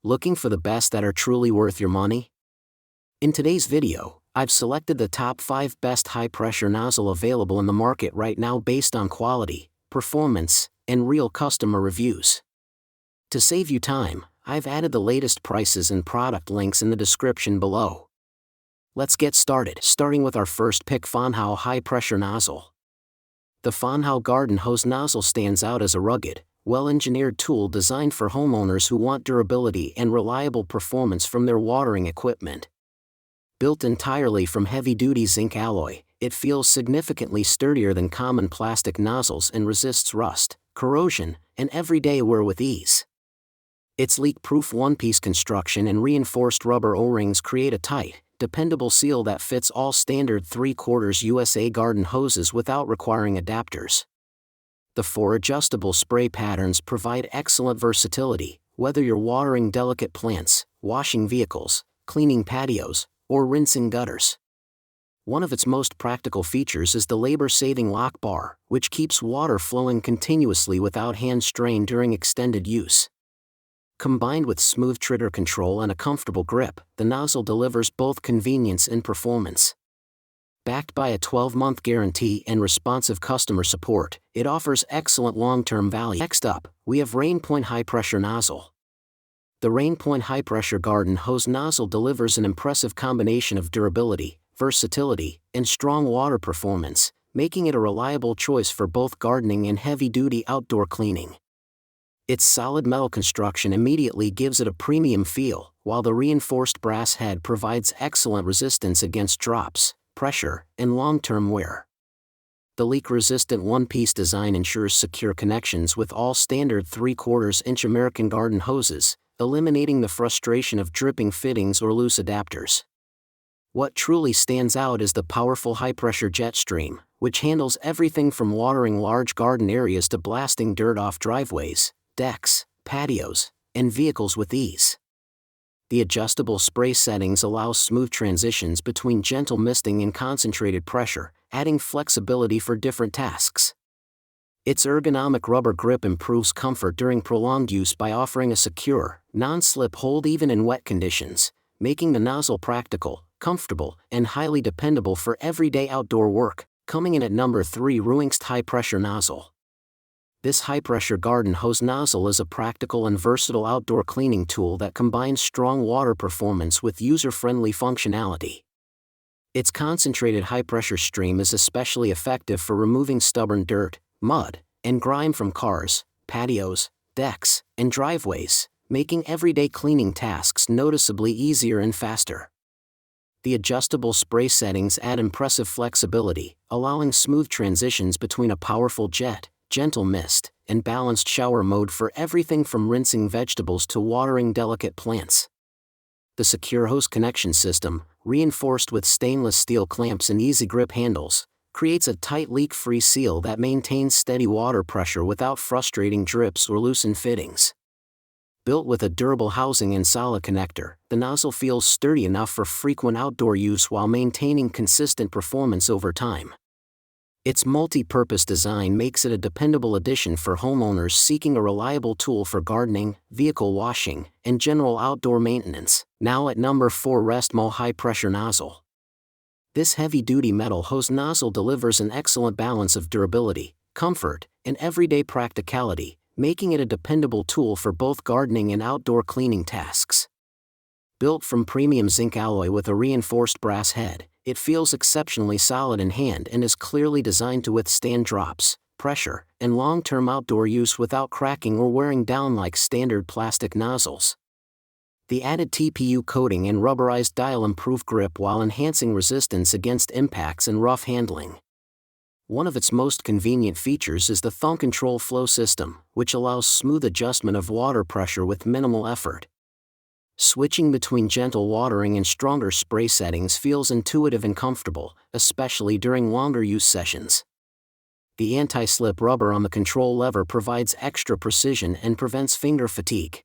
Looking for the best that are truly worth your money? In today's video, I've selected the top 5 best high-pressure nozzle available in the market right now based on quality, performance, and real customer reviews. To save you time, I've added the latest prices and product links in the description below. Let's get started, starting with our first pick: Fonhau High-Pressure Nozzle. The Fonhau Garden Hose Nozzle stands out as a rugged, well-engineered tool designed for homeowners who want durability and reliable performance from their watering equipment. Built entirely from heavy-duty zinc alloy, it feels significantly sturdier than common plastic nozzles and resists rust, corrosion, and everyday wear with ease. Its leak-proof one-piece construction and reinforced rubber O-rings create a tight, dependable seal that fits all standard 3/4 USA garden hoses without requiring adapters. The 4 adjustable spray patterns provide excellent versatility, whether you're watering delicate plants, washing vehicles, cleaning patios, or rinsing gutters. One of its most practical features is the labor-saving lock bar, which keeps water flowing continuously without hand strain during extended use. Combined with smooth trigger control and a comfortable grip, the nozzle delivers both convenience and performance. Backed by a 12-month guarantee and responsive customer support, it offers excellent long-term value. Next up, we have Rainpoint High-Pressure Nozzle. The Rainpoint High-Pressure Garden Hose Nozzle delivers an impressive combination of durability, versatility, and strong water performance, making it a reliable choice for both gardening and heavy-duty outdoor cleaning. Its solid metal construction immediately gives it a premium feel, while the reinforced brass head provides excellent resistance against drops, pressure, and long-term wear. The leak-resistant one-piece design ensures secure connections with all standard 3/4-inch American garden hoses, eliminating the frustration of dripping fittings or loose adapters. What truly stands out is the powerful high-pressure jet stream, which handles everything from watering large garden areas to blasting dirt off driveways, decks, patios, and vehicles with ease. The adjustable spray settings allow smooth transitions between gentle misting and concentrated pressure, adding flexibility for different tasks. Its ergonomic rubber grip improves comfort during prolonged use by offering a secure, non-slip hold even in wet conditions, making the nozzle practical, comfortable, and highly dependable for everyday outdoor work. Coming in at number 3: Ruingst High-Pressure Nozzle. This high-pressure garden hose nozzle is a practical and versatile outdoor cleaning tool that combines strong water performance with user-friendly functionality. Its concentrated high-pressure stream is especially effective for removing stubborn dirt, mud, and grime from cars, patios, decks, and driveways, making everyday cleaning tasks noticeably easier and faster. The adjustable spray settings add impressive flexibility, allowing smooth transitions between a powerful jet, gentle mist, and balanced shower mode for everything from rinsing vegetables to watering delicate plants. The secure hose connection system, reinforced with stainless steel clamps and easy grip handles, creates a tight leak-free seal that maintains steady water pressure without frustrating drips or loosened fittings. Built with a durable housing and solid connector, the nozzle feels sturdy enough for frequent outdoor use while maintaining consistent performance over time. Its multi-purpose design makes it a dependable addition for homeowners seeking a reliable tool for gardening, vehicle washing, and general outdoor maintenance. Now at number 4: Restmo High-Pressure Nozzle. This heavy-duty metal hose nozzle delivers an excellent balance of durability, comfort, and everyday practicality, making it a dependable tool for both gardening and outdoor cleaning tasks. Built from premium zinc alloy with a reinforced brass head, it feels exceptionally solid in hand and is clearly designed to withstand drops, pressure, and long-term outdoor use without cracking or wearing down like standard plastic nozzles. The added TPU coating and rubberized dial improve grip while enhancing resistance against impacts and rough handling. One of its most convenient features is the thumb control flow system, which allows smooth adjustment of water pressure with minimal effort. Switching between gentle watering and stronger spray settings feels intuitive and comfortable, especially during longer use sessions. The anti-slip rubber on the control lever provides extra precision and prevents finger fatigue.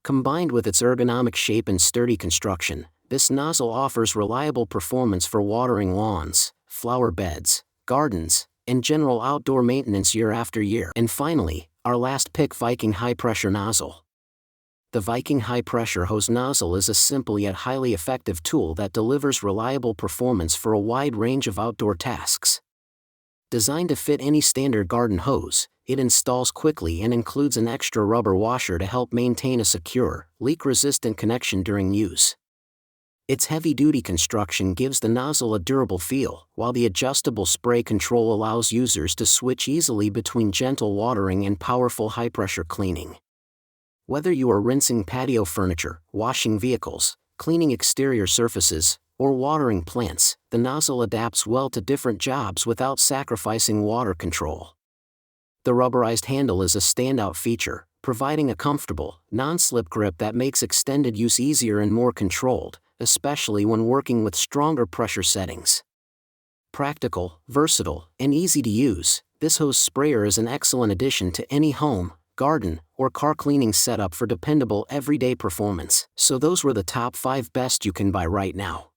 Combined with its ergonomic shape and sturdy construction, this nozzle offers reliable performance for watering lawns, flower beds, gardens, and general outdoor maintenance year after year. And finally, our last pick: Viking High-Pressure Nozzle. The Viking high-pressure hose nozzle is a simple yet highly effective tool that delivers reliable performance for a wide range of outdoor tasks. Designed to fit any standard garden hose, it installs quickly and includes an extra rubber washer to help maintain a secure, leak-resistant connection during use. Its heavy-duty construction gives the nozzle a durable feel, while the adjustable spray control allows users to switch easily between gentle watering and powerful high-pressure cleaning. Whether you are rinsing patio furniture, washing vehicles, cleaning exterior surfaces, or watering plants, the nozzle adapts well to different jobs without sacrificing water control. The rubberized handle is a standout feature, providing a comfortable, non-slip grip that makes extended use easier and more controlled, especially when working with stronger pressure settings. Practical, versatile, and easy to use, this hose sprayer is an excellent addition to any home, garden, or car cleaning setup for dependable everyday performance. So those were the top 5 best you can buy right now.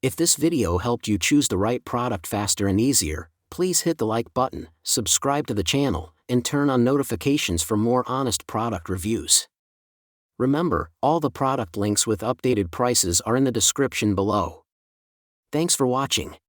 If this video helped you choose the right product faster and easier, please hit the like button, subscribe to the channel, and turn on notifications for more honest product reviews. Remember, all the product links with updated prices are in the description below. Thanks for watching.